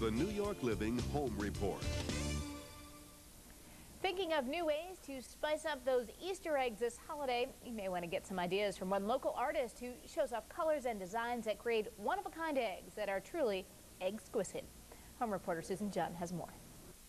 the New York Living Home Report. Thinking of new ways to spice up those Easter eggs this holiday, you may want to get some ideas from one local artist who shows off colors and designs that create one-of-a-kind eggs that are truly exquisite. Home reporter Susan Junn has more.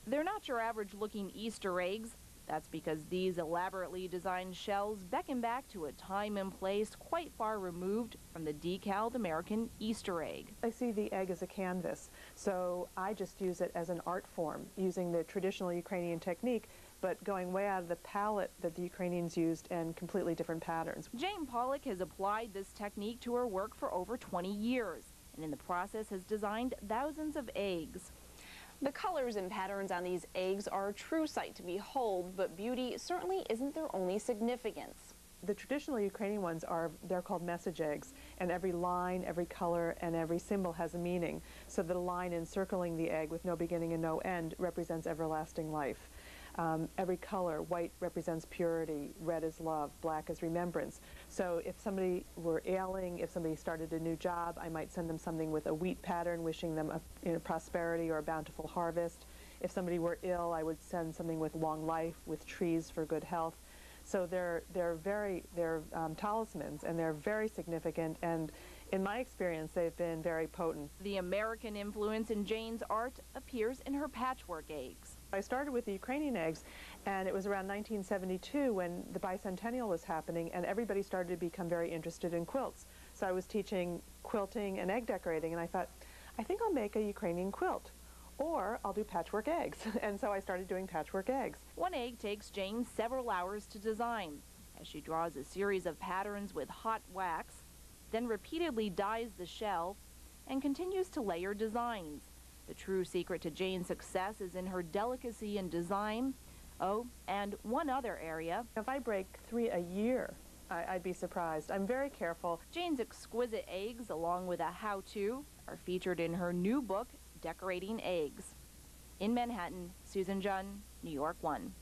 They're not your average-looking Easter eggs. That's because these elaborately designed shells beckon back to a time and place quite far removed from the decaled American Easter egg. I see the egg as a canvas, so I just use it as an art form, using the traditional Ukrainian technique, but going way out of the palette that the Ukrainians used and completely different patterns. Jane Pollock has applied this technique to her work for over 20 years, and in the process has designed thousands of eggs. The colors and patterns on these eggs are a true sight to behold, but beauty certainly isn't their only significance. The traditional Ukrainian ones they're called message eggs, and every line, every color, and every symbol has a meaning. So the line encircling the egg with no beginning and no end represents everlasting life. Every color, white represents purity, red is love, black is remembrance. So if somebody were ailing, if somebody started a new job, I might send them something with a wheat pattern, wishing them a prosperity or a bountiful harvest. If somebody were ill, I would send something with long life, with trees for good health. So they're talismans, and they're very significant, and in my experience, they've been very potent. The American influence in Jane's art appears in her patchwork eggs. I started with the Ukrainian eggs, and it was around 1972 when the bicentennial was happening, and everybody started to become very interested in quilts. So I was teaching quilting and egg decorating, and I thought, I think I'll make a Ukrainian quilt, or I'll do patchwork eggs. And so I started doing patchwork eggs. One egg takes Jane several hours to design, as she draws a series of patterns with hot wax, then repeatedly dyes the shell, and continues to layer designs. The true secret to Jane's success is in her delicacy in design. Oh, and one other area. If I break 3 a year, I'd be surprised. I'm very careful. Jane's exquisite eggs, along with a how-to, are featured in her new book, Decorating Eggs. In Manhattan, Susan Junn, New York 1.